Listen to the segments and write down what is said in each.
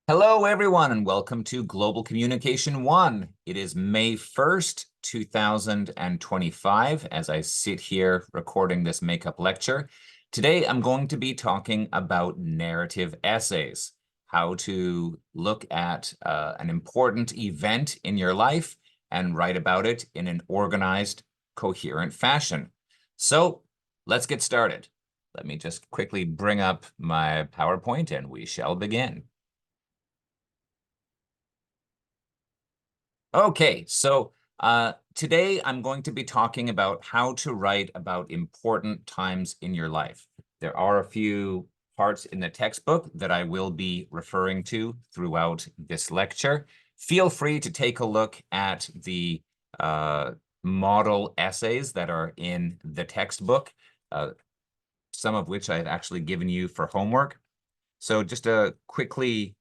Hello, everyone, and welcome to Global Communication One. It is May 1st, 2025, as I sit here recording this makeup lecture. Today, I'm going to be talking about narrative essays, how to look at an important event in your life and write about it in an organized, coherent fashion. So let's get started. Let me just quickly bring up my PowerPoint and we shall begin. Okay, so today I'm going to be talking about how to write about important times in your life. There are a few parts in the textbook that I will be referring to throughout this lecture. Feel free to take a look at the model essays that are in the textbook, some of which I've actually given you for homework. So just to quickly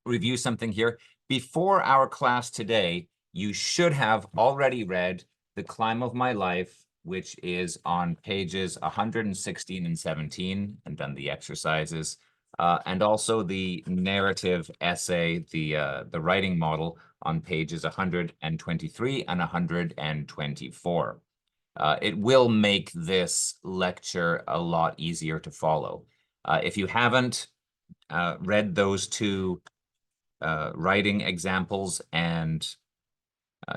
review something here. Before our class today, you should have already read The Climb of My Life, which is on pages 116 and 17, and done the exercises, and also the narrative essay, the writing model, on pages 123 and 124. It will make this lecture a lot easier to follow. If you haven't read those two writing examples and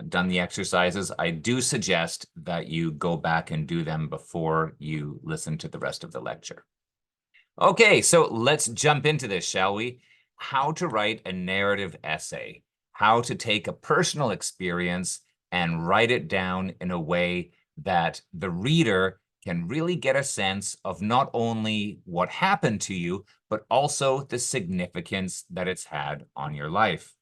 done the exercises, I do suggest that you go back and do them before you listen to the rest of the lecture. Okay, so let's jump into this, shall we? How to write a narrative essay, how to take a personal experience and write it down in a way that the reader can really get a sense of not only what happened to you, but also the significance that it's had on your life.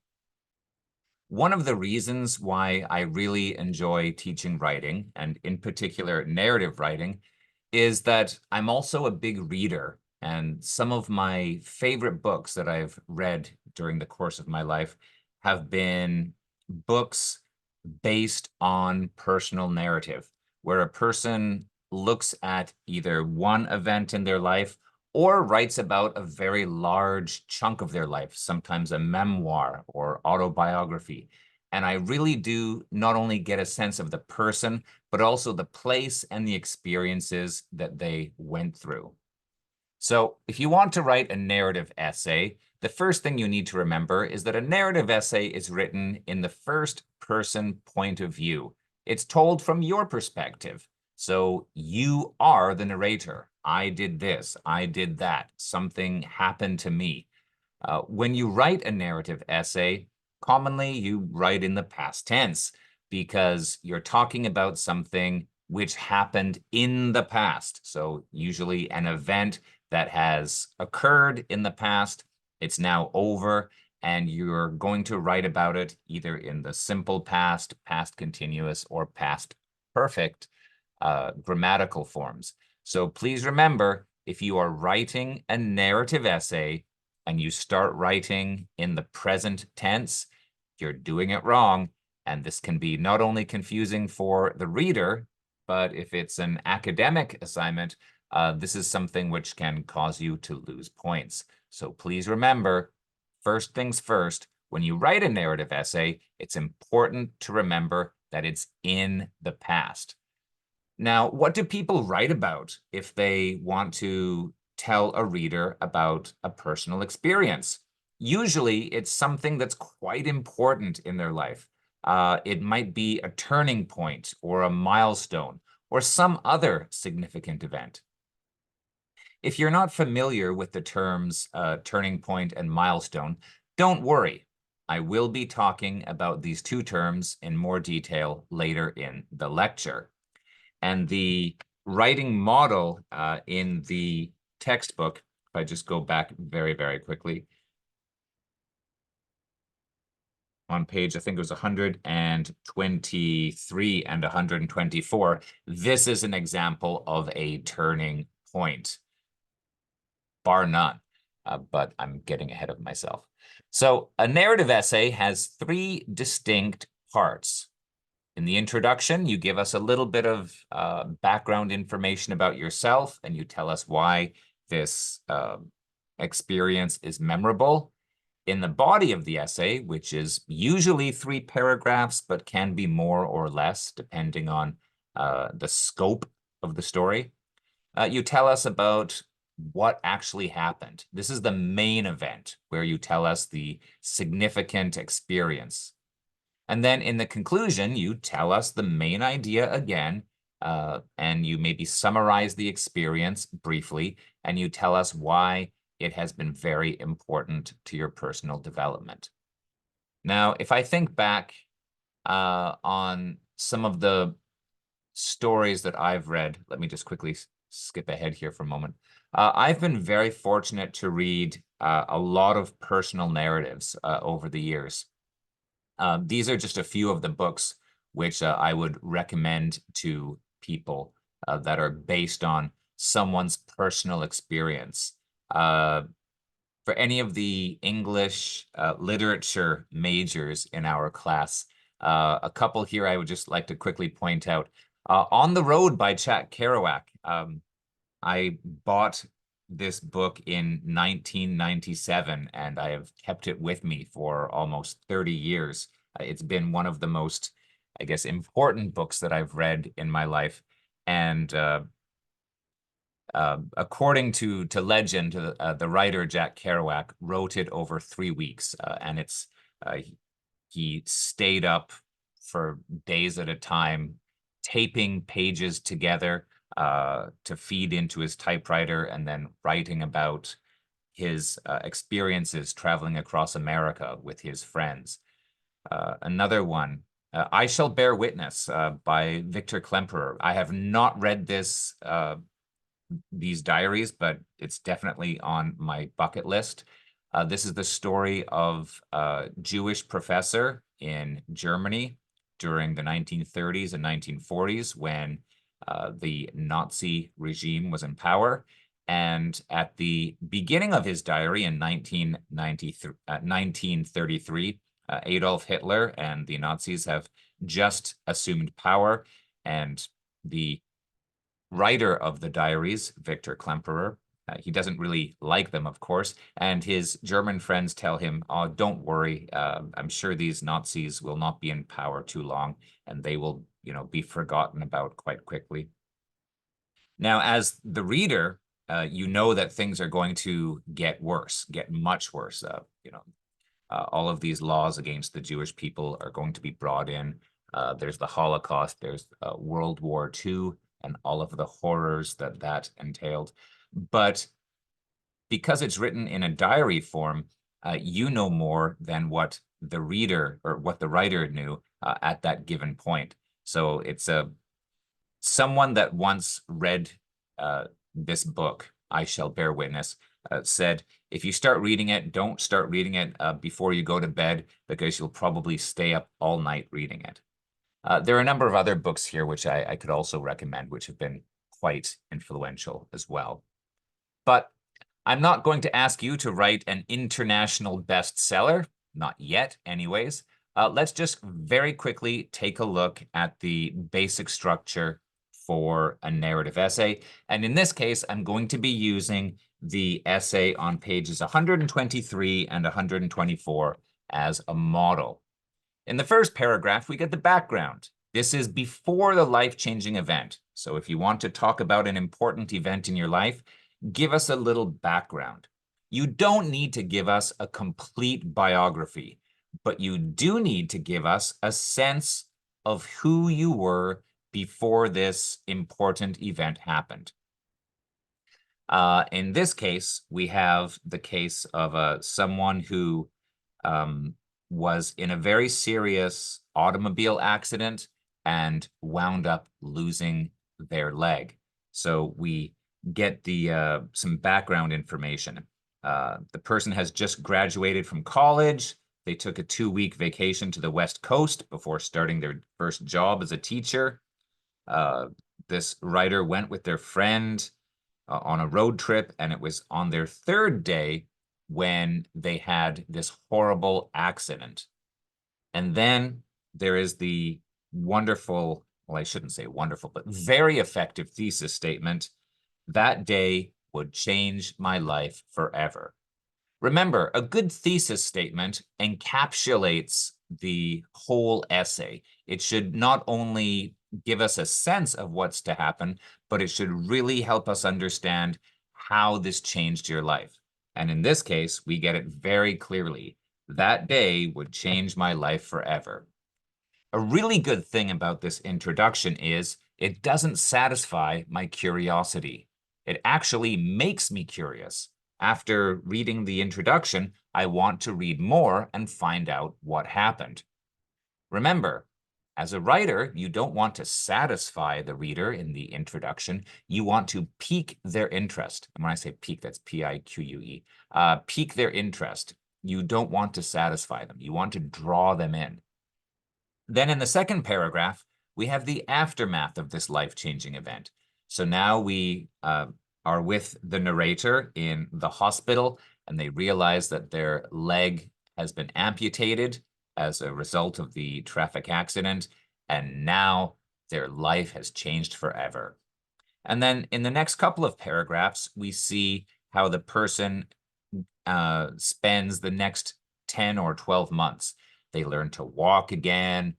One of the reasons why I really enjoy teaching writing, and in particular narrative writing, is that I'm also a big reader. And some of my favorite books that I've read during the course of my life have been books based on personal narrative, where a person looks at either one event in their life or writes about a very large chunk of their life, sometimes a memoir or autobiography. And I really do not only get a sense of the person, but also the place and the experiences that they went through. So if you want to write a narrative essay, the first thing you need to remember is that a narrative essay is written in the first person point of view. It's told from your perspective. So you are the narrator. I did this, I did that, something happened to me. When you write a narrative essay, commonly you write in the past tense because you're talking about something which happened in the past. So usually an event that has occurred in the past, it's now over, and you're going to write about it either in the simple past, past continuous, or past perfect grammatical forms. So please remember, if you are writing a narrative essay and you start writing in the present tense, you're doing it wrong. And this can be not only confusing for the reader, but if it's an academic assignment, this is something which can cause you to lose points. So please remember, first things first, when you write a narrative essay, it's important to remember that it's in the past. Now, what do people write about if they want to tell a reader about a personal experience? Usually, it's something that's quite important in their life. It might be a turning point or a milestone or some other significant event. If you're not familiar with the terms turning point and milestone, don't worry. I will be talking about these two terms in more detail later in the lecture. And the writing model in the textbook, if I just go back very, very quickly, on page, I think it was 123 and 124, this is an example of a turning point, bar none, but I'm getting ahead of myself. So a narrative essay has three distinct parts. In the introduction, you give us a little bit of background information about yourself, and you tell us why this experience is memorable. In the body of the essay, which is usually 3 paragraphs, but can be more or less depending on the scope of the story, you tell us about what actually happened. This is the main event where you tell us the significant experience. And then in the conclusion, you tell us the main idea again, and you maybe summarize the experience briefly, and you tell us why it has been very important to your personal development. Now, if I think back on some of the stories that I've read, let me just quickly skip ahead here for a moment. I've been very fortunate to read a lot of personal narratives over the years. These are just a few of the books which I would recommend to people that are based on someone's personal experience. For any of the English literature majors in our class, a couple here I would just like to quickly point out. On the Road by Jack Kerouac. I bought this book in 1997, and I have kept it with me for almost 30 years. It's been one of the most, I guess, important books that I've read in my life. And according to legend, the writer Jack Kerouac wrote it over 3 weeks, and he stayed up for days at a time, taping pages together to feed into his typewriter, and then writing about his experiences traveling across America with his friends. Another one, I Shall Bear Witness by Victor Klemperer. I have not read these diaries, but it's definitely on my bucket list. This is the story of a Jewish professor in Germany during the 1930s and 1940s when the Nazi regime was in power. And at the beginning of his diary in 1933, Adolf Hitler and the Nazis have just assumed power, and the writer of the diaries, Victor Klemperer, he doesn't really like them, of course, and his German friends tell him, "Oh, don't worry, I'm sure these Nazis will not be in power too long, and they will, be forgotten about quite quickly." Now, as the reader, you know that things are going to get worse, get much worse. All of these laws against the Jewish people are going to be brought in. There's the Holocaust, there's World War II, and all of the horrors that entailed. But because it's written in a diary form, you know more than what the reader or what the writer knew at that given point. So it's someone that once read this book, I Shall Bear Witness, said, if you start reading it, don't start reading it before you go to bed, because you'll probably stay up all night reading it. There are a number of other books here which I could also recommend, which have been quite influential as well. But I'm not going to ask you to write an international bestseller, not yet anyways. Let's just very quickly take a look at the basic structure for a narrative essay. And in this case, I'm going to be using the essay on pages 123 and 124 as a model. In the first paragraph, we get the background. This is before the life-changing event. So if you want to talk about an important event in your life, give us a little background. You don't need to give us a complete biography, but you do need to give us a sense of who you were before this important event happened. In this case, we have the case of someone who was in a very serious automobile accident and wound up losing their leg. So we get some background information. The person has just graduated from college. They took a 2-week vacation to the West Coast before starting their first job as a teacher. This writer went with their friend on a road trip, and it was on their 3rd day when they had this horrible accident. And then there is the wonderful, well, I shouldn't say wonderful, but very effective thesis statement: that day would change my life forever. Remember, a good thesis statement encapsulates the whole essay. It should not only give us a sense of what's to happen, but it should really help us understand how this changed your life. And in this case, we get it very clearly. That day would change my life forever. A really good thing about this introduction is it doesn't satisfy my curiosity. It actually makes me curious. After reading the introduction, I want to read more and find out what happened. Remember, as a writer, you don't want to satisfy the reader in the introduction. You want to pique their interest. And when I say pique, that's P-I-Q-U-E. Pique their interest. You don't want to satisfy them. You want to draw them in. Then in the second paragraph, we have the aftermath of this life-changing event. So now we are with the narrator in the hospital, and they realize that their leg has been amputated as a result of the traffic accident, and now their life has changed forever. And then in the next couple of paragraphs, we see how the person spends the next 10 or 12 months. They learn to walk again.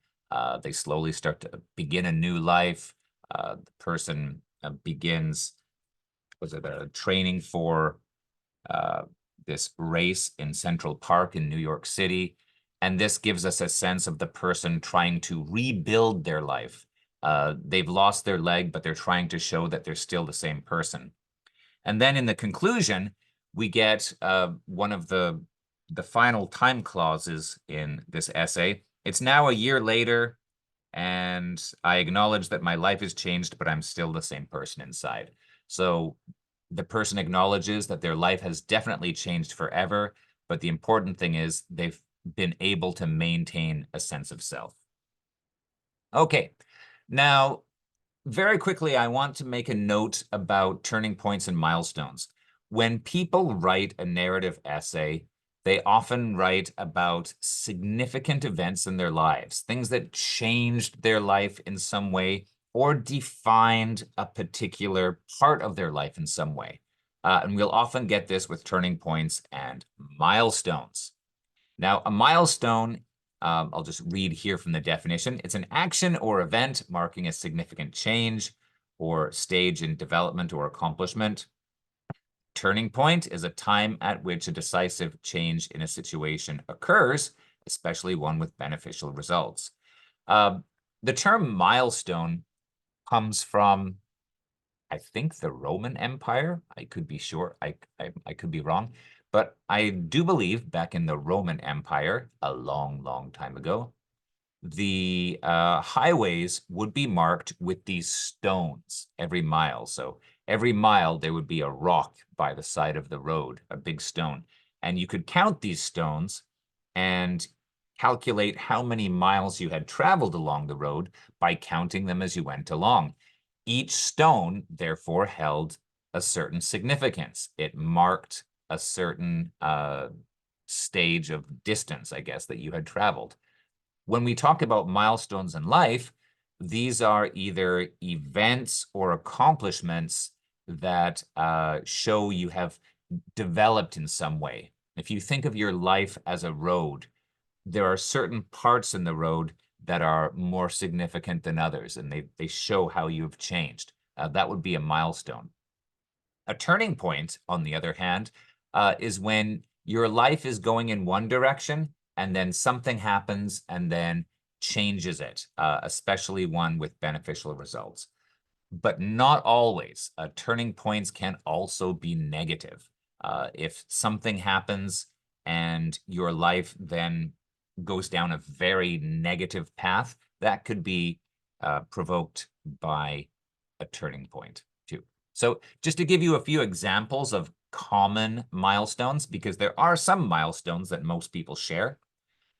They slowly start to begin a new life. The person begins, training for this race in Central Park in New York City. And this gives us a sense of the person trying to rebuild their life. They've lost their leg, but they're trying to show that they're still the same person. And then in the conclusion, we get one of the final time clauses in this essay. It's now a year later, and I acknowledge that my life has changed, but I'm still the same person inside. So the person acknowledges that their life has definitely changed forever, but the important thing is they've been able to maintain a sense of self. Okay, now, very quickly, I want to make a note about turning points and milestones. When people write a narrative essay, they often write about significant events in their lives, things that changed their life in some way or defined a particular part of their life in some way. And we'll often get this with turning points and milestones. Now, a milestone, I'll just read here from the definition. It's an action or event marking a significant change or stage in development or accomplishment. Turning point is a time at which a decisive change in a situation occurs, especially one with beneficial results. The term milestone comes from, I think, the Roman Empire. I could be sure. I could be wrong. But I do believe back in the Roman Empire, a long, long time ago, the highways would be marked with these stones every mile. So every mile, there would be a rock by the side of the road, a big stone. And you could count these stones and calculate how many miles you had traveled along the road by counting them as you went along. Each stone, therefore, held a certain significance. It marked a certain stage of distance, I guess, that you had traveled. When we talk about milestones in life, these are either events or accomplishments that show you have developed in some way. If you think of your life as a road, there are certain parts in the road that are more significant than others, and they show how you've changed. That would be a milestone. A turning point, on the other hand, is when your life is going in one direction and then something happens and then changes it, especially one with beneficial results. But not always. Turning points can also be negative. If something happens and your life then goes down a very negative path, that could be provoked by a turning point too. So just to give you a few examples of common milestones, because there are some milestones that most people share.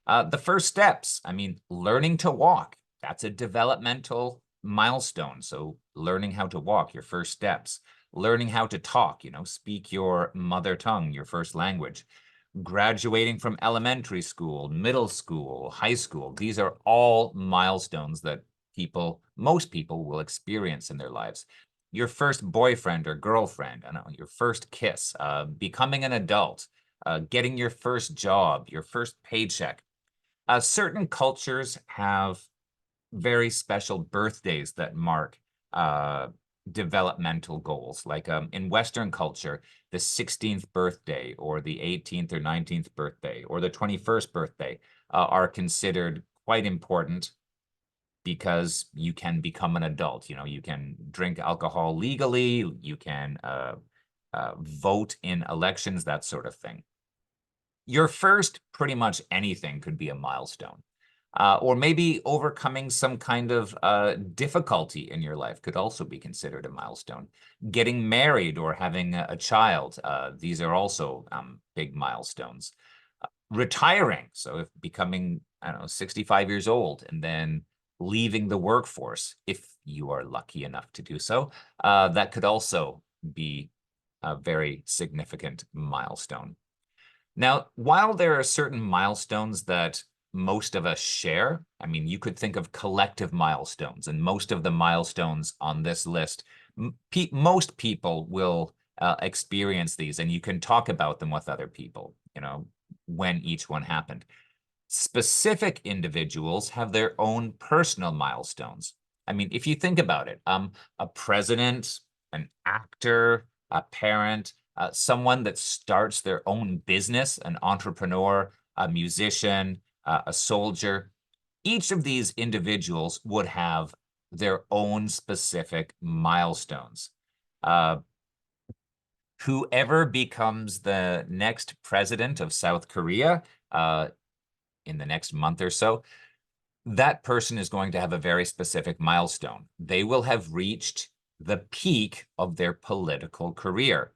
The first steps, I mean, learning to walk, that's a developmental milestone. So learning how to walk, your first steps. Learning how to talk, speak your mother tongue, your first language. Graduating from elementary school, middle school, high school. These are all milestones that most people will experience in their lives. Your first boyfriend or girlfriend, your first kiss, becoming an adult, getting your first job, your first paycheck. Certain cultures have very special birthdays that mark uh, developmental goals. Like in Western culture, the 16th birthday or the 18th or 19th birthday or the 21st birthday are considered quite important because you can become an adult. You know, you can drink alcohol legally, you can vote in elections, that sort of thing. Your first pretty much anything could be a milestone. Or maybe overcoming some kind of difficulty in your life could also be considered a milestone. Getting married or having a child, these are also big milestones. Retiring, so if becoming, I don't know, 65 years old and then leaving the workforce, if you are lucky enough to do so, that could also be a very significant milestone. Now, while there are certain milestones that most of us share, I mean, you could think of collective milestones, and most of the milestones on this list, most people will experience these, and you can talk about them with other people, you know, when each one happened. Specific individuals have their own personal milestones. I mean, if you think about it, a president, an actor, a parent, someone that starts their own business, an entrepreneur, a musician, a soldier, each of these individuals would have their own specific milestones. Whoever becomes the next president of South Korea in the next month or so, that person is going to have a very specific milestone. They will have reached the peak of their political career.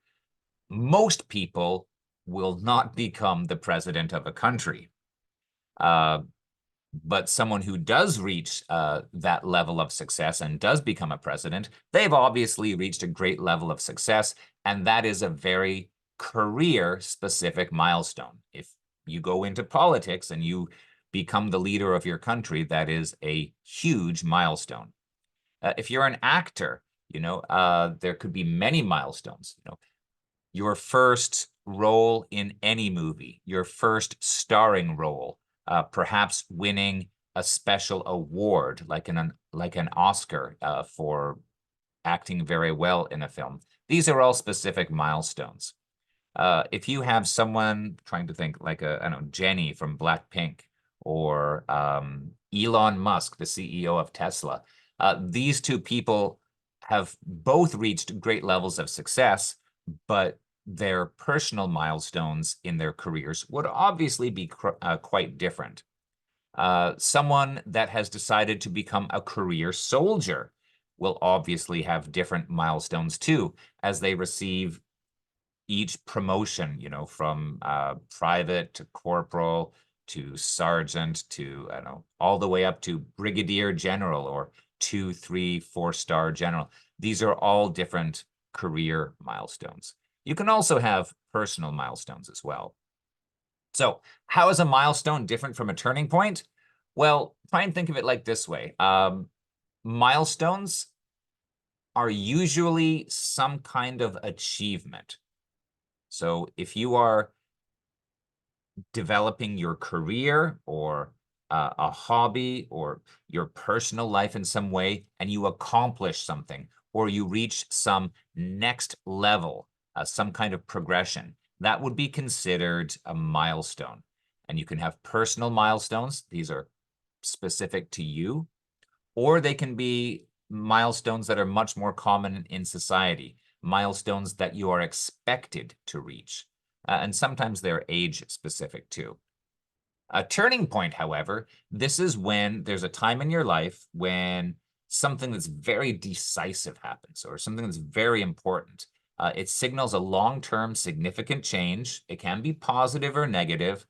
Most people will not become the president of a country. But someone who does reach that level of success and does become a president, they've obviously reached a great level of success, and that is a very career-specific milestone. If you go into politics and you become the leader of your country, that is a huge milestone. If you're an actor, you know, there could be many milestones. You know, your first role in any movie, your first starring role, perhaps winning a special award like an Oscar for acting very well in a film. These are all specific milestones. If you have someone, trying to think, like I don't know, Jenny from Blackpink, or Elon Musk, the CEO of Tesla, these two people have both reached great levels of success, but their personal milestones in their careers would obviously be quite different. Someone that has decided to become a career soldier will obviously have different milestones too, as they receive each promotion, you know, from private to corporal to sergeant to, I don't know, all the way up to brigadier general or 2, 3, 4-star general. These are all different career milestones. You can also have personal milestones as well. So how is a milestone different from a turning point? Well, try and think of it like this way. Milestones are usually some kind of achievement. So if you are developing your career or a hobby or your personal life in some way, and you accomplish something, or you reach some next level, some kind of progression, that would be considered a milestone. And you can have personal milestones. These are specific to you, or they can be milestones that are much more common in society, milestones that you are expected to reach. And sometimes they're age specific too. A turning point, however, this is when there's a time in your life when something that's very decisive happens, or something that's very important. It signals a long-term significant change. It can be positive or negative.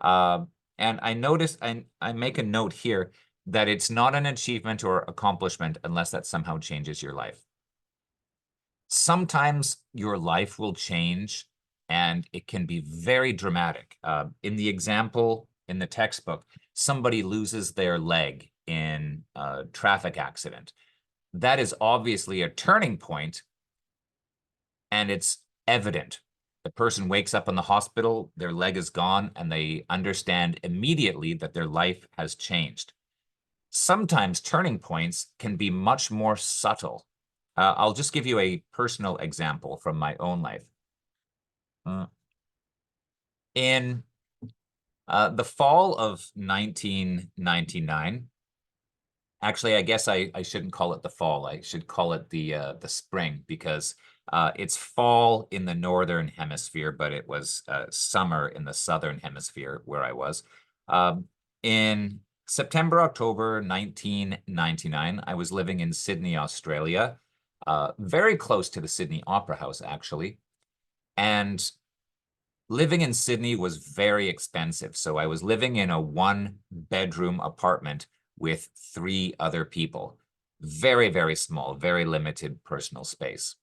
And I notice, I make a note here that it's not an achievement or accomplishment unless that somehow changes your life. Sometimes your life will change and it can be very dramatic. In the example in the textbook, somebody loses their leg in a traffic accident. That is obviously a turning point, and it's evident. The person wakes up in the hospital, their leg is gone, and they understand immediately that their life has changed. Sometimes turning points can be much more subtle. I'll just give you a personal example from my own life. In the fall of 1999, actually, I guess I shouldn't call it the fall. I should call it the spring, because it's fall in the northern hemisphere, but it was summer in the southern hemisphere where I was. In September, October 1999, I was living in Sydney, Australia, very close to the Sydney Opera House, actually. And living in Sydney was very expensive. So I was living in a one-bedroom apartment with 3 other people. Very, very small, very limited personal space.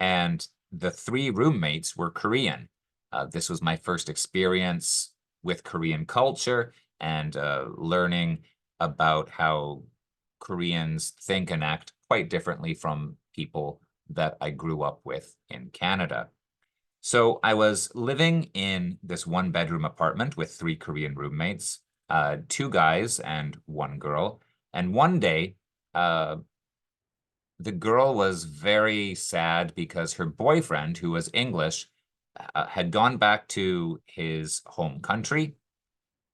And the 3 roommates were Korean. This was my first experience with Korean culture and learning about how Koreans think and act quite differently from people that I grew up with in Canada. So I was living in this one-bedroom apartment with 3 Korean roommates, 2 guys and 1 girl. And one day, the girl was very sad because her boyfriend, who was English, had gone back to his home country,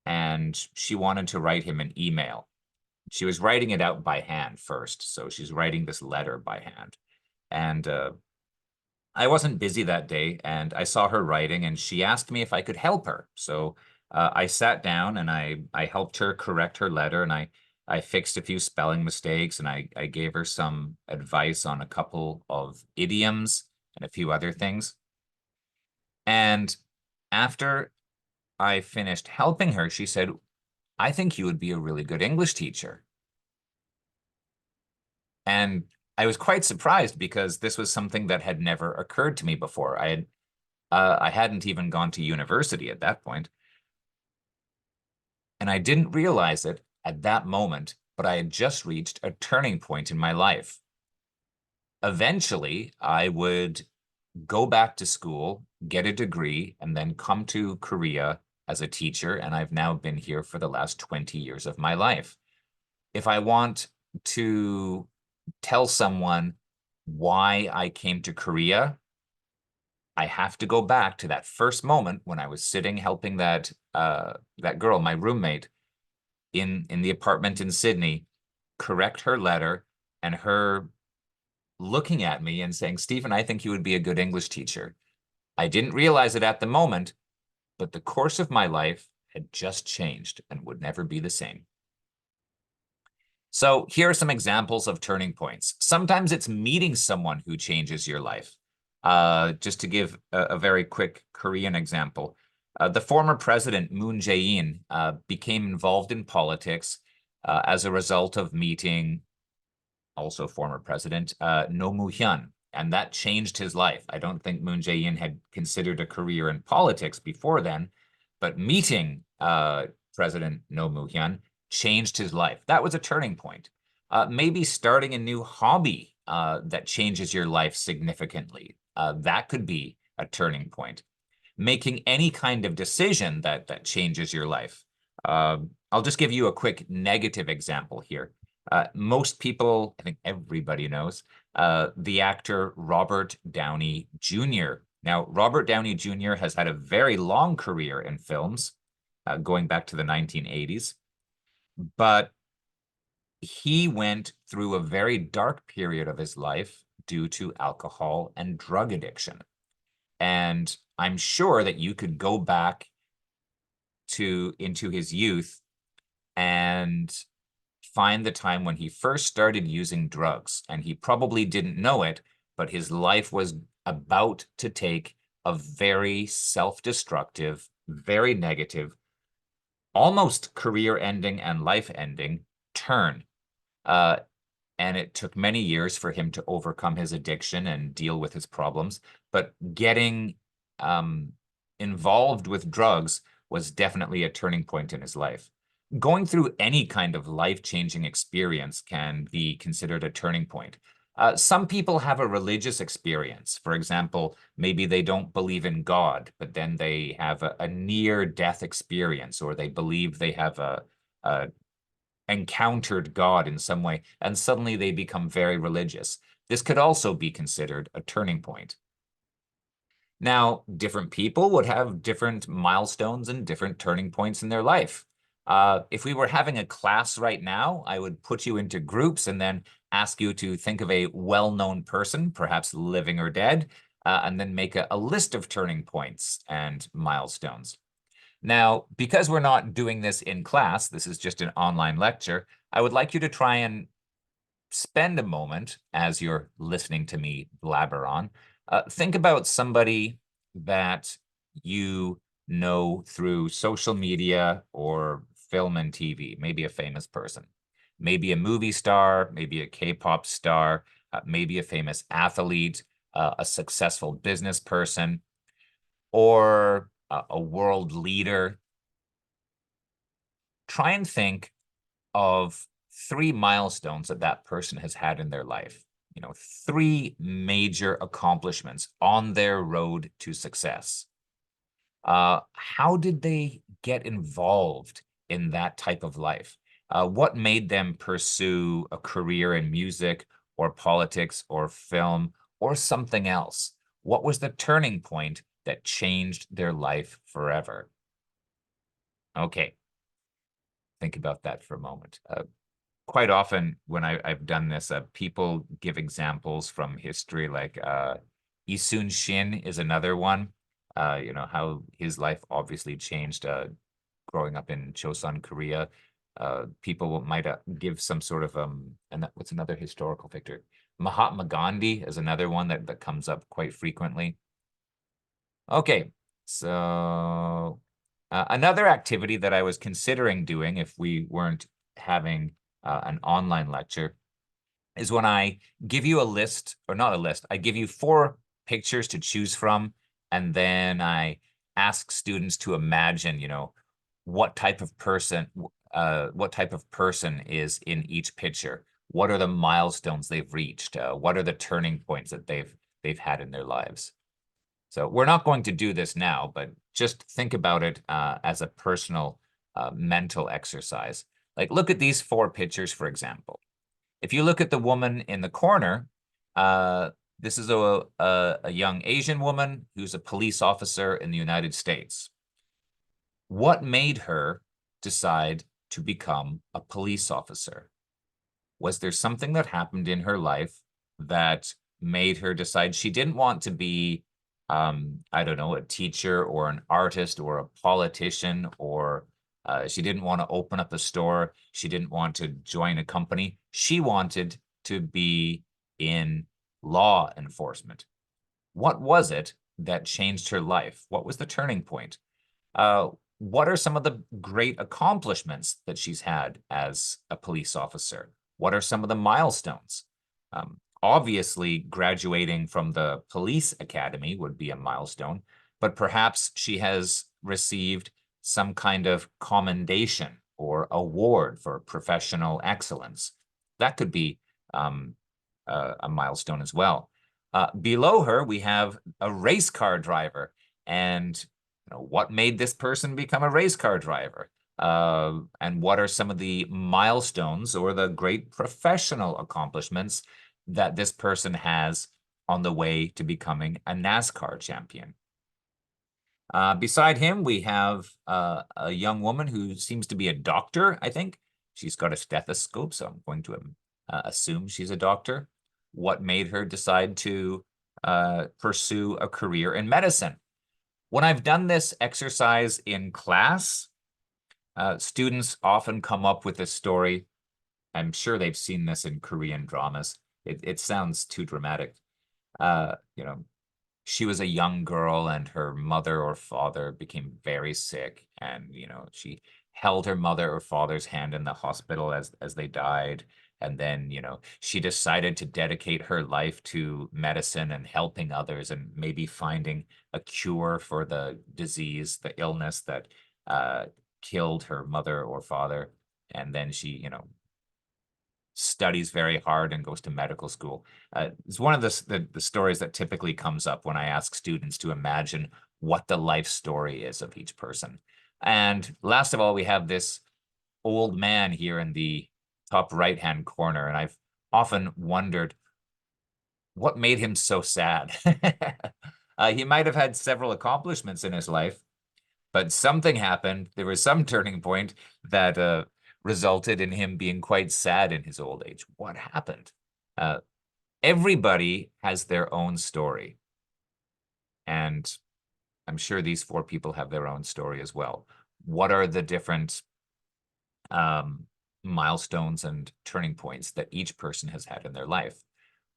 and she wanted to write him an email. She was writing it out by hand first, so she's writing this letter by hand. And I wasn't busy that day, and I saw her writing, and she asked me if I could help her. So I sat down and I helped her correct her letter, and I fixed a few spelling mistakes, and I gave her some advice on a couple of idioms and a few other things. And after I finished helping her, she said, "I think you would be a really good English teacher." And I was quite surprised because this was something that had never occurred to me before. I hadn't even gone to university at that point. And I didn't realize it at that moment, but I had just reached a turning point in my life. Eventually, I would go back to school, get a degree, and then come to Korea as a teacher, and I've now been here for the last 20 years of my life. If I want to tell someone why I came to Korea, I have to go back to that first moment when I was sitting helping that girl, my roommate, in the apartment in Sydney, correct her letter, and her looking at me and saying, "Stephen, I think you would be a good English teacher." I didn't realize it at the moment, but the course of my life had just changed and would never be the same. So here are some examples of turning points. Sometimes it's meeting someone who changes your life. Just to give a very quick Korean example, the former president, Moon Jae-in, became involved in politics as a result of meeting also former president Roh Moo-hyun, and that changed his life. I don't think Moon Jae-in had considered a career in politics before then, but meeting President Roh Moo-hyun changed his life. That was a turning point. Maybe starting a new hobby that changes your life significantly. That could be a turning point. Making any kind of decision that changes your life. I'll just give you a quick negative example here. Most people, I think everybody knows, the actor Robert Downey Jr. Now, Robert Downey Jr. has had a very long career in films, going back to the 1980s. But he went through a very dark period of his life due to alcohol and drug addiction. And I'm sure that you could go back into his youth and find the time when he first started using drugs. And he probably didn't know it, but his life was about to take a very self-destructive, very negative, almost career-ending and life-ending turn. And it took many years for him to overcome his addiction and deal with his problems. But getting involved with drugs was definitely a turning point in his life. Going through any kind of life-changing experience can be considered a turning point. Some people have a religious experience. For example, maybe they don't believe in God, but then they have a near-death experience, or they believe they have a encountered God in some way, and suddenly they become very religious. This could also be considered a turning point. Now, different people would have different milestones and different turning points in their life. If we were having a class right now, I would put you into groups and then ask you to think of a well-known person, perhaps living or dead, and then make a list of turning points and milestones. Now, because we're not doing this in class, this is just an online lecture, I would like you to try and spend a moment as you're listening to me blabber on. Think about somebody that you know through social media or film and TV, maybe a famous person, maybe a movie star, maybe a K-pop star, maybe a famous athlete, a successful business person, or a world leader. Try and think of 3 milestones that that person has had in their life. You know, 3 major accomplishments on their road to success. How did they get involved in that type of life? What made them pursue a career in music or politics or film or something else? What was the turning point that changed their life forever? Okay, think about that for a moment. Quite often when I've done this, people give examples from history, like Yi Sun-shin is another one. You know, how his life obviously changed growing up in Chosun, Korea. People might give some sort of, and what's another historical figure? Mahatma Gandhi is another one that comes up quite frequently. Okay, so another activity that I was considering doing if we weren't having an online lecture is when I give you a list, or not a list, I give you 4 pictures to choose from, and then I ask students to imagine, you know, what type of person is in each picture. What are the milestones they've reached? What are the turning points that they've had in their lives? So we're not going to do this now, but just think about it as a personal mental exercise. Like, look at these 4 pictures, for example. If you look at the woman in the corner, this is a young Asian woman who's a police officer in the United States. What made her decide to become a police officer? Was there something that happened in her life that made her decide she didn't want to be, I don't know, a teacher or an artist or a politician, or she didn't want to open up a store. She didn't want to join a company. She wanted to be in law enforcement. What was it that changed her life? What was the turning point? Uh, what are some of the great accomplishments that she's had as a police officer? What are some of the milestones? Obviously, graduating from the police academy would be a milestone, but perhaps she has received some kind of commendation or award for professional excellence. That could be a milestone as well. Below her, we have a race car driver. And you know, what made this person become a race car driver? And what are some of the milestones or the great professional accomplishments that this person has on the way to becoming a NASCAR champion? Beside him, we have a young woman who seems to be a doctor, I think. She's got a stethoscope, so I'm going to assume she's a doctor. What made her decide to pursue a career in medicine? When I've done this exercise in class, students often come up with a story. I'm sure they've seen this in Korean dramas. It sounds too dramatic. You know, she was a young girl and her mother or father became very sick, and you know, she held her mother or father's hand in the hospital as they died. And then, you know, she decided to dedicate her life to medicine and helping others and maybe finding a cure for the disease, the illness that killed her mother or father. And then she, you know, studies very hard and goes to medical school. It's one of the stories that typically comes up when I ask students to imagine what the life story is of each person. And last of all, we have this old man here in the top right-hand corner, and I've often wondered what made him so sad. He might have had several accomplishments in his life, but something happened. There was some turning point that resulted in him being quite sad in his old age. What happened? Uh, Everybody has their own story. And I'm sure these four people have their own story as well. What are the different milestones and turning points that each person has had in their life?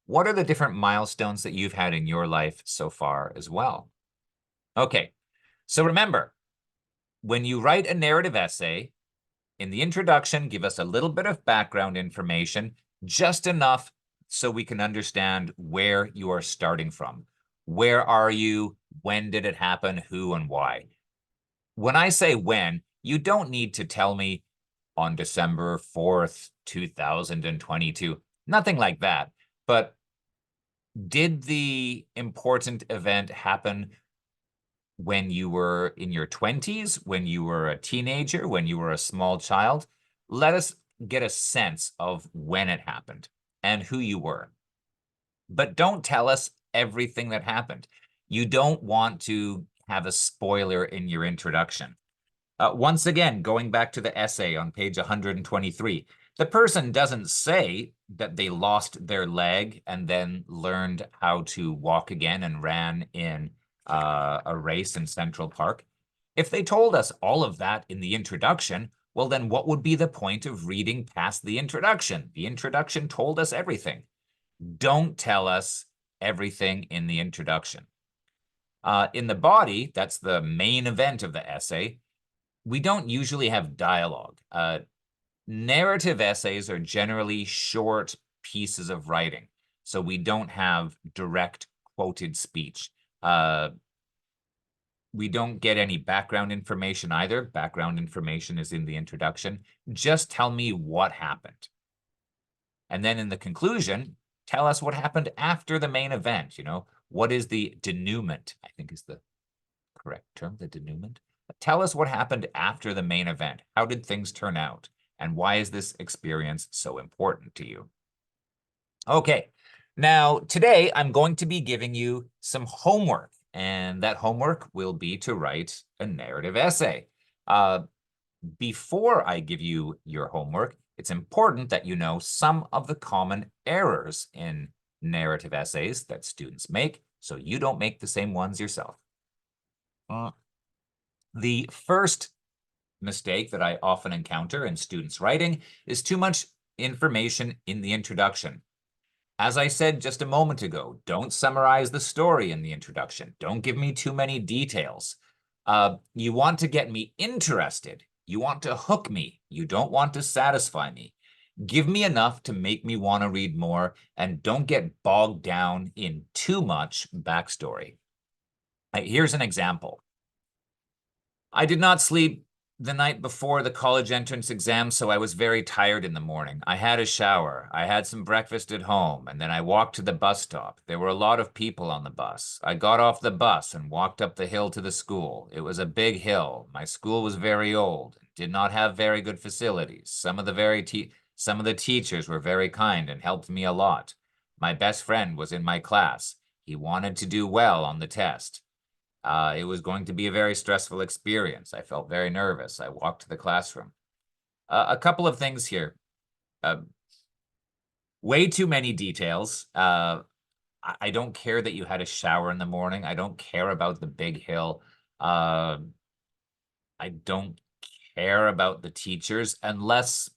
What are the different milestones that you've had in your life so far as well? Okay, so remember, when you write a narrative essay, in the introduction, give us a little bit of background information, just enough so we can understand where you are starting from. Where are you? When did it happen? Who and why? When I say when, you don't need to tell me on December 4th, 2022. Nothing like that. But did the important event happen when you were in your 20s, when you were a teenager, when you were a small child? Let us get a sense of when it happened and who you were. But don't tell us everything that happened. You don't want to have a spoiler in your introduction. Once again, going back to the essay on page 123, the person doesn't say that they lost their leg and then learned how to walk again and ran in a race in Central Park. If they told us all of that in the introduction, well, then what would be the point of reading past the introduction? The introduction told us everything. Don't tell us everything in the introduction. In the body, that's the main event of the essay, we don't usually have dialogue. Narrative essays are generally short pieces of writing, so we don't have direct quoted speech. We don't get any background information either. Background information is in the introduction. Just tell me what happened. And then in the conclusion, tell us what happened after the main event. You know, what is the denouement, I think is the correct term, the denouement. Tell us what happened after the main event. How did things turn out? And why is this experience so important to you? Okay, now today I'm going to be giving you some homework, and that homework will be to write a narrative essay. Before I give you your homework, it's important that you know some of the common errors in narrative essays that students make, so you don't make the same ones yourself. The first mistake that I often encounter in students writing is too much information in the introduction. As I said just a moment ago, don't summarize the story in the introduction. Don't give me too many details. You want to get me interested. You want to hook me. You don't want to satisfy me. Give me enough to make me want to read more, and don't get bogged down in too much backstory. Here's an example. I did not sleep the night before the college entrance exam, so I was very tired in the morning. I had a shower. I had some breakfast at home, and then I walked to the bus stop. There were a lot of people on the bus. I got off the bus and walked up the hill to the school. It was a big hill. My school was very old, did not have very good facilities. Some of the teachers were very kind and helped me a lot. My best friend was in my class. He wanted to do well on the test. It was going to be a very stressful experience. I felt very nervous. I walked to the classroom. A couple of things here. Way too many details. I don't care that you had a shower in the morning. I don't care about the big hill. I don't care about the teachers unless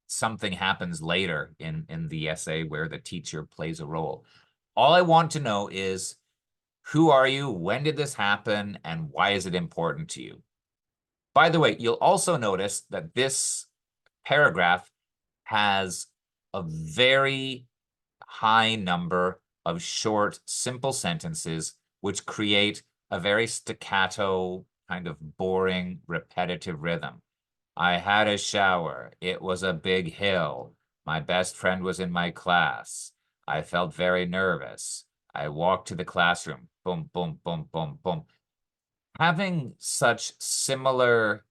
something happens later in the essay where the teacher plays a role. All I want to know is, who are you? When did this happen? And why is it important to you? By the way, you'll also notice that this paragraph has a very high number of short, simple sentences, which create a very staccato, kind of boring, repetitive rhythm. I had a shower. It was a big hill. My best friend was in my class. I felt very nervous. I walked to the classroom. Boom, boom, boom, boom, boom. Having such similar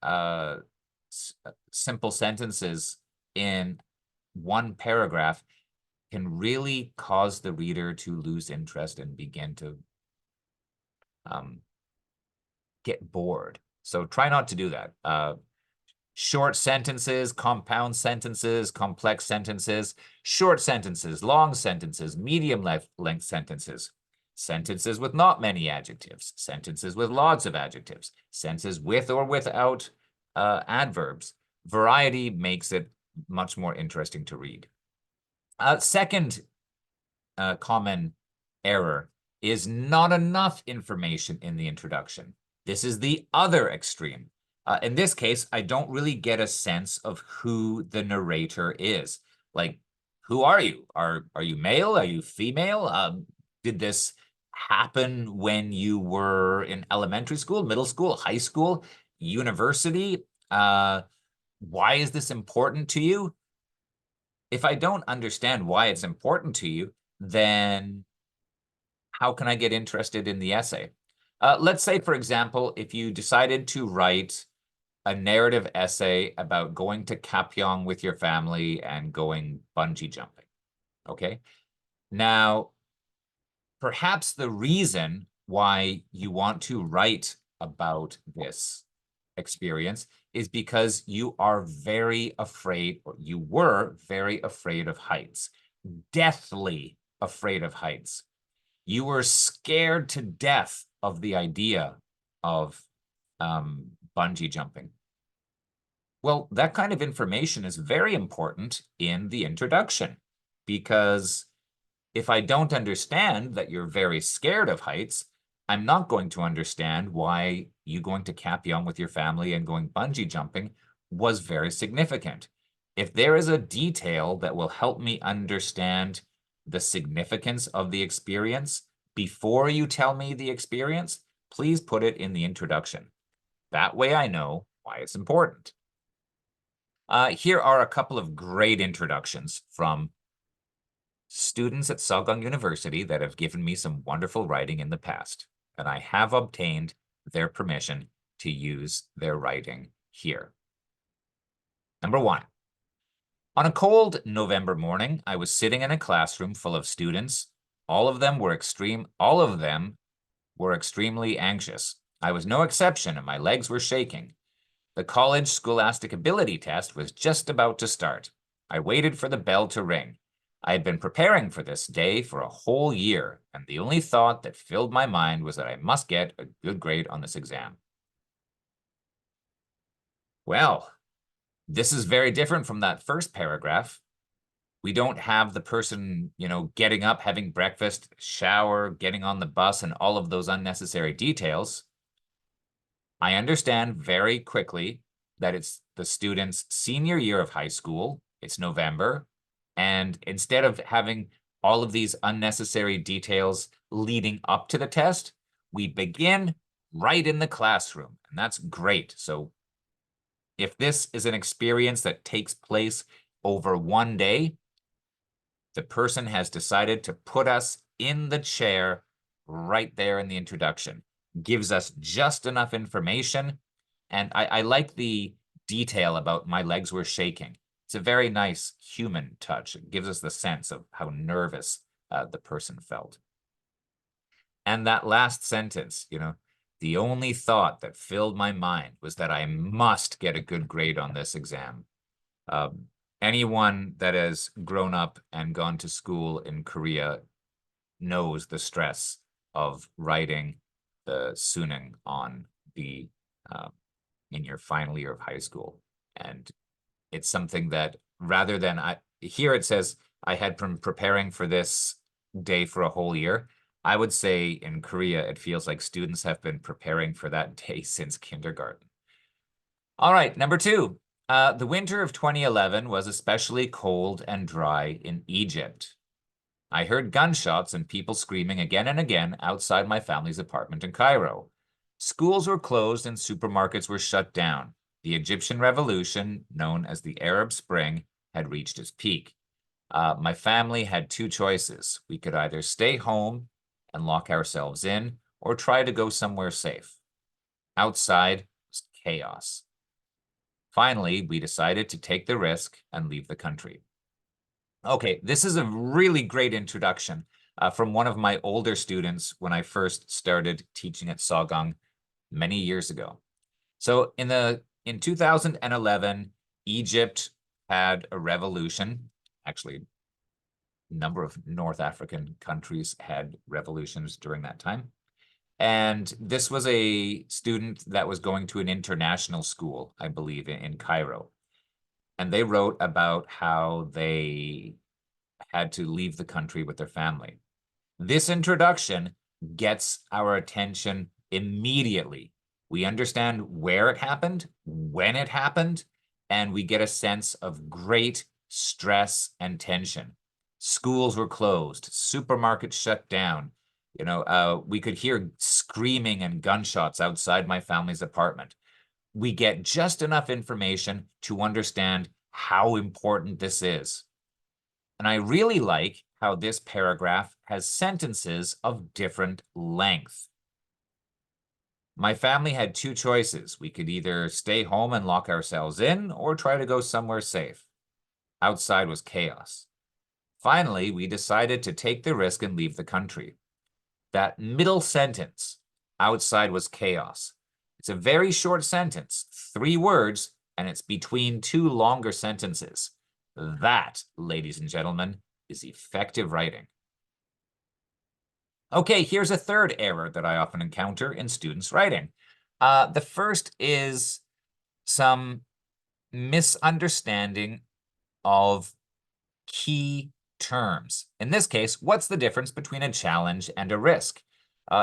simple sentences in one paragraph can really cause the reader to lose interest and begin to get bored. So try not to do that. Short sentences, compound sentences, complex sentences, short sentences, long sentences, medium length sentences, sentences with not many adjectives, sentences with lots of adjectives, sentences with or without adverbs. Variety makes it much more interesting to read. Second common error is not enough information in the introduction. This is the other extreme. In this case, I don't really get a sense of who the narrator is. Like, who are you? Are you male? Are you female? Did this happen when you were in elementary school, middle school, high school, university? Why is this important to you? If I don't understand why it's important to you, then how can I get interested in the essay? Let's say, for example, if you decided to write a narrative essay about going to Kapyong with your family and going bungee jumping, okay? Now, perhaps the reason why you want to write about this experience is because you are very afraid, or you were very afraid of heights, deathly afraid of heights. You were scared to death of the idea of bungee jumping. Well, that kind of information is very important in the introduction, because if I don't understand that you're very scared of heights, I'm not going to understand why you going to Kapyong with your family and going bungee jumping was very significant. If there is a detail that will help me understand the significance of the experience before you tell me the experience, please put it in the introduction. That way I know why it's important. Here are a couple of great introductions from students at Sogong University that have given me some wonderful writing in the past, and I have obtained their permission to use their writing here. Number 1. On a cold November morning, I was sitting in a classroom full of students. All of them were extremely anxious. I was no exception, and my legs were shaking. The college scholastic ability test was just about to start. I waited for the bell to ring. I had been preparing for this day for a whole year, and the only thought that filled my mind was that I must get a good grade on this exam. Well, this is very different from that first paragraph. We don't have the person, getting up, having breakfast, shower, getting on the bus, and all of those unnecessary details. I understand very quickly that it's the student's senior year of high school. It's November. And instead of having all of these unnecessary details leading up to the test, we begin right in the classroom. And that's great. So if this is an experience that takes place over one day, the person has decided to put us in the chair right there in the introduction. Gives us just enough information. And I like the detail about my legs were shaking. It's a very nice human touch. It gives us the sense of how nervous the person felt. And that last sentence, the only thought that filled my mind was that I must get a good grade on this exam. Anyone that has grown up and gone to school in Korea knows the stress of writing the suneung on the in your final year of high school. And it's something that rather than here it says I had been preparing for this day for a whole year. I would say in Korea, it feels like students have been preparing for that day since kindergarten. All right, number 2. The winter of 2011 was especially cold and dry in Egypt. I heard gunshots and people screaming again and again outside my family's apartment in Cairo. Schools were closed and supermarkets were shut down. The Egyptian revolution, known as the Arab Spring, had reached its peak. My family had two choices. We could either stay home and lock ourselves in or try to go somewhere safe. Outside was chaos. Finally, we decided to take the risk and leave the country. Okay, this is a really great introduction from one of my older students when I first started teaching at Saugang many years ago. So in 2011, Egypt had a revolution. Actually, a number of North African countries had revolutions during that time. And this was a student that was going to an international school, I believe, in Cairo. And they wrote about how they had to leave the country with their family. This introduction gets our attention immediately. We understand where it happened, when it happened, and we get a sense of great stress and tension. Schools were closed, supermarkets shut down. We could hear screaming and gunshots outside my family's apartment. We get just enough information to understand how important this is. And I really like how this paragraph has sentences of different length. My family had two choices. We could either stay home and lock ourselves in or try to go somewhere safe. Outside was chaos. Finally, we decided to take the risk and leave the country. That middle sentence, outside was chaos. It's a very short sentence, 3 words, and it's between 2 longer sentences. That, ladies and gentlemen, is effective writing. Okay, here's a third error that I often encounter in students' writing. The first is some misunderstanding of key terms. In this case, what's the difference between a challenge and a risk?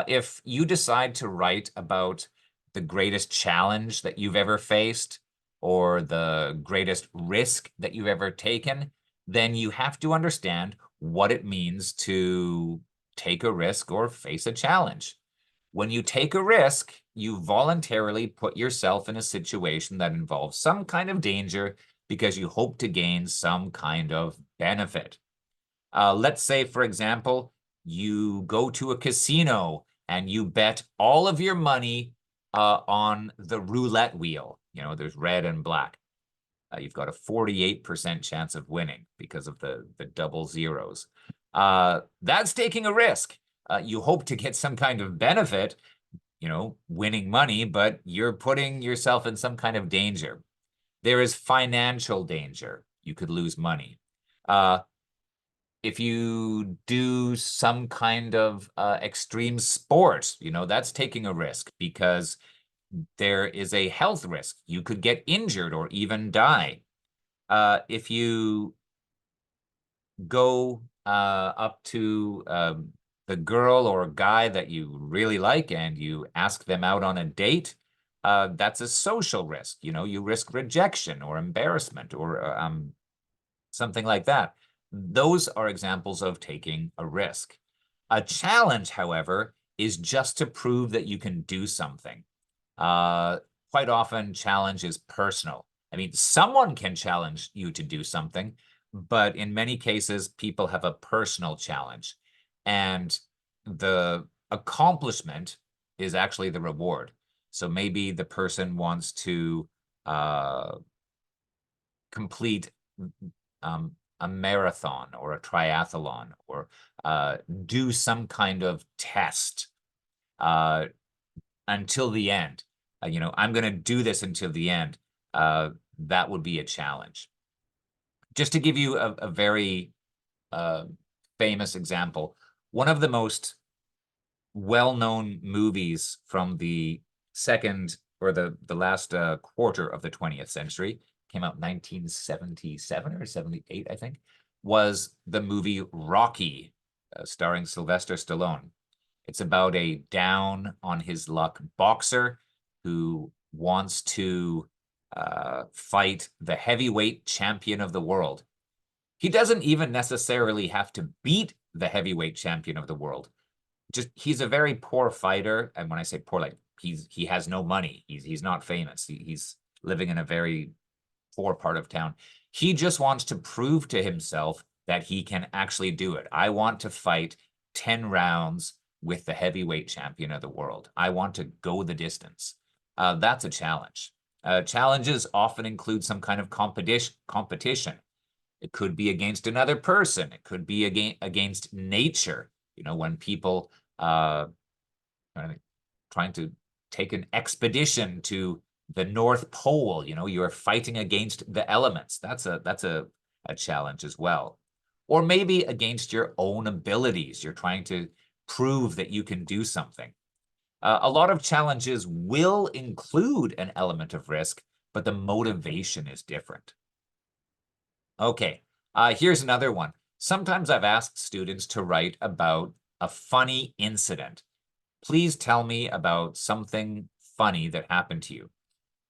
If you decide to write about the greatest challenge that you've ever faced or the greatest risk that you've ever taken, then you have to understand what it means to take a risk or face a challenge. When you take a risk, you voluntarily put yourself in a situation that involves some kind of danger because you hope to gain some kind of benefit. Let's say, for example, you go to a casino and you bet all of your money on the roulette wheel. There's red and black. You've got a 48% chance of winning because of the double zeros. That's taking a risk. You hope to get some kind of benefit, winning money, but you're putting yourself in some kind of danger. There is financial danger. You could lose money. If you do some kind of extreme sport, that's taking a risk because there is a health risk. You could get injured or even die. If you go up to the girl or guy that you really like and you ask them out on a date, that's a social risk. You risk rejection or embarrassment or something like that. Those are examples of taking a risk. A challenge, however, is just to prove that you can do something. Quite often, challenge is personal. I mean, someone can challenge you to do something, but in many cases, people have a personal challenge. And the accomplishment is actually the reward. So maybe the person wants to complete a marathon or a triathlon or do some kind of test until the end. I'm going to do this until the end. That would be a challenge. Just to give you a very famous example, one of the most well-known movies from the second or the last quarter of the 20th century, came out in 1977 or 78, I think, was the movie Rocky, starring Sylvester Stallone. It's about a down-on-his-luck boxer who wants to fight the heavyweight champion of the world. He doesn't even necessarily have to beat the heavyweight champion of the world. Just he's a very poor fighter, and when I say poor, like he has no money. He's not famous. He's living in a very poor part of town. He just wants to prove to himself that he can actually do it. I want to fight 10 rounds with the heavyweight champion of the world. I want to go the distance. That's a challenge. Challenges often include some kind of competition. It could be against another person. It could be against nature. You know, when people trying to take an expedition to the North Pole, you know, you're fighting against the elements. That's a challenge as well. Or maybe against your own abilities. You're trying to prove that you can do something. A lot of challenges will include an element of risk, but the motivation is different. Okay, here's another one. Sometimes I've asked students to write about a funny incident. Please tell me about something funny that happened to you.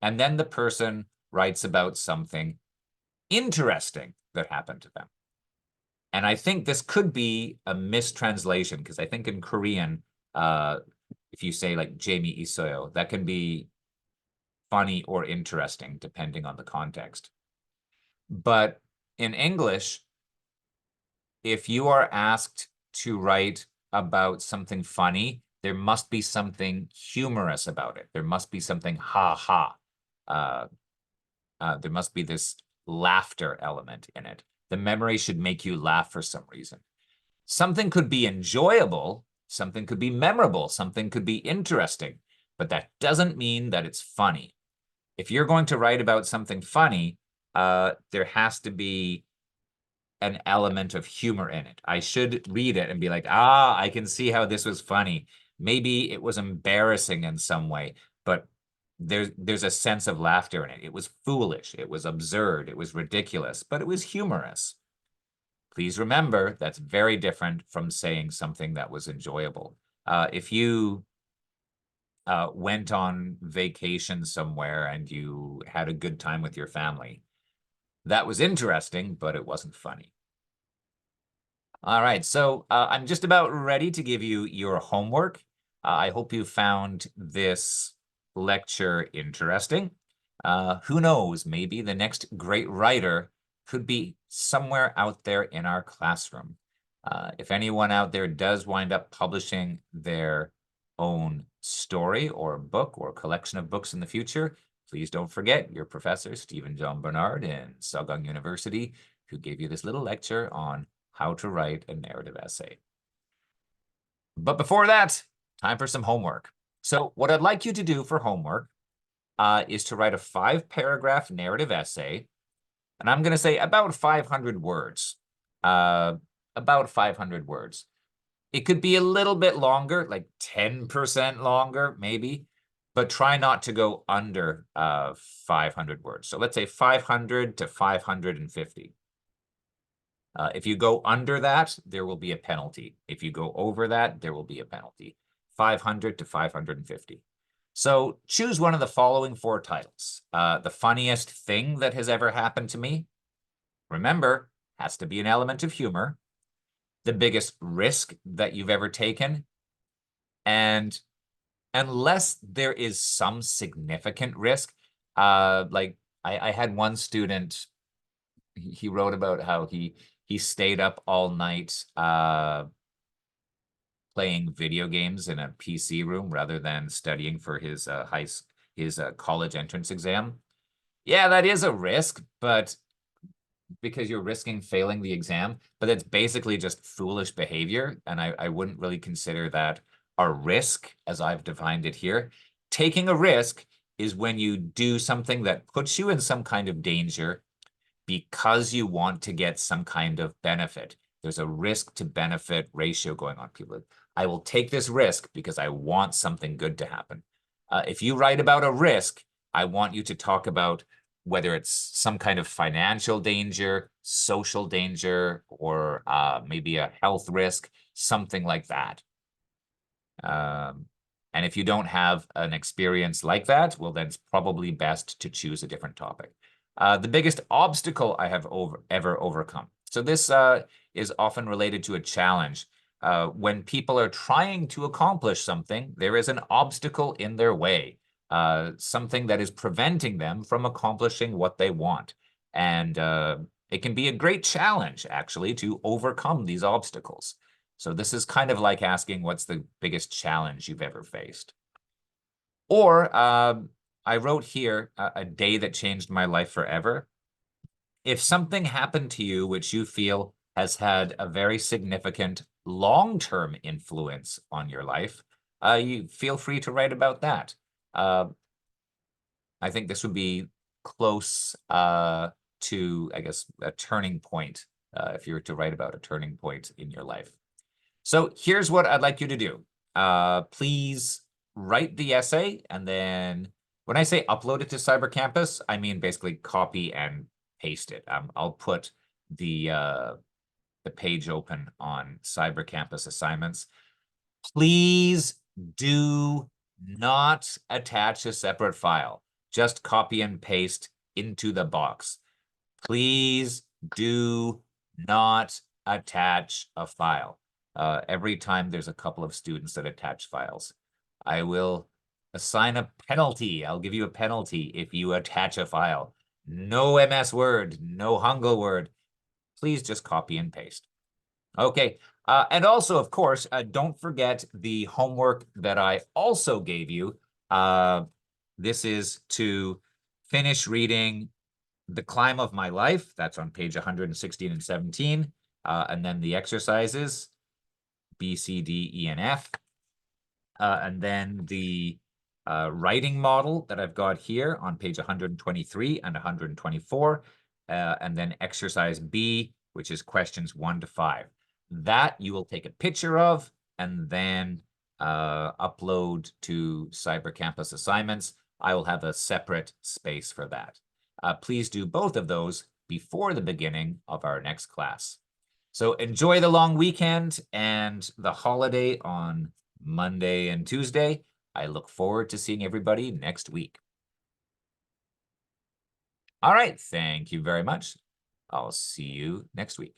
And then the person writes about something interesting that happened to them. And I think this could be a mistranslation, because I think in Korean, if you say like Jamie Isoyo, that can be funny or interesting depending on the context. But in English, if you are asked to write about something funny, there must be something humorous about it. There must be something ha-ha. There must be this laughter element in it. The memory should make you laugh for some reason. Something could be enjoyable, something could be memorable, something could be interesting, but that doesn't mean that it's funny. If you're going to write about something funny, there has to be an element of humor in it. I should read it and be like, I can see how this was funny. Maybe it was embarrassing in some way, but there's a sense of laughter in it. It was foolish, it was absurd, it was ridiculous, but it was humorous. Please remember, that's very different from saying something that was enjoyable. If you went on vacation somewhere and you had a good time with your family, that was interesting, but it wasn't funny. All right, so I'm just about ready to give you your homework. I hope you found this lecture interesting. Who knows, maybe the next great writer could be somewhere out there in our classroom. If anyone out there does wind up publishing their own story or book or collection of books in the future, please don't forget your professor, Stephen John Barnard in Sogang University, who gave you this little lecture on how to write a narrative essay. But before that, time for some homework. So what I'd like you to do for homework is to write a 5-paragraph narrative essay, and I'm going to say about 500 words. About 500 words. It could be a little bit longer, like 10% longer, maybe, but try not to go under 500 words. So let's say 500 to 550. If you go under that, there will be a penalty. If you go over that, there will be a penalty. 500 to 550. So choose one of the following 4 titles. The funniest thing that has ever happened to me. Remember, has to be an element of humor. The biggest risk that you've ever taken. And unless there is some significant risk, like I had one student, he wrote about how he stayed up all night playing video games in a PC room rather than studying for his college entrance exam. Yeah, that is a risk, but because you're risking failing the exam, but it's basically just foolish behavior, and I wouldn't really consider that a risk as I've defined it here. Taking a risk is when you do something that puts you in some kind of danger because you want to get some kind of benefit. There's a risk to benefit ratio going on. People, I will take this risk because I want something good to happen. If you write about a risk, I want you to talk about whether it's some kind of financial danger, social danger, or maybe a health risk, something like that. And if you don't have an experience like that, well, then it's probably best to choose a different topic. The biggest obstacle I have ever overcome. So this is often related to a challenge. When people are trying to accomplish something, there is an obstacle in their way, something that is preventing them from accomplishing what they want. And It can be a great challenge, actually, to overcome these obstacles. So this is kind of like asking, what's the biggest challenge you've ever faced? Or I wrote here, a day that changed my life forever. If something happened to you which you feel has had a very significant long-term influence on your life, you feel free to write about that. I think this would be close to, I guess, a turning point, if you were to write about a turning point in your life. So here's what I'd like you to do. Please write the essay, and then when I say upload it to Cyber Campus, I mean basically copy and paste it. I'll put the page open on Cyber Campus assignments. Please do not attach a separate file. Just copy and paste into the box. Please do not attach a file. Every time there's a couple of students that attach files, I will assign a penalty. I'll give you a penalty if you attach a file. No MS Word, no Hangul Word. Please just copy and paste. Okay, and also, of course, don't forget the homework that I also gave you. This is to finish reading The Climb of My Life. That's on page 116 and 17. And then the exercises, B, C, D, E, and F. And then the writing model that I've got here on page 123 and 124. And then exercise B, which is questions 1 to 5. That you will take a picture of and then upload to Cyber Campus assignments. I will have a separate space for that. Please do both of those before the beginning of our next class. So enjoy the long weekend and the holiday on Monday and Tuesday. I look forward to seeing everybody next week. All right, thank you very much. I'll see you next week.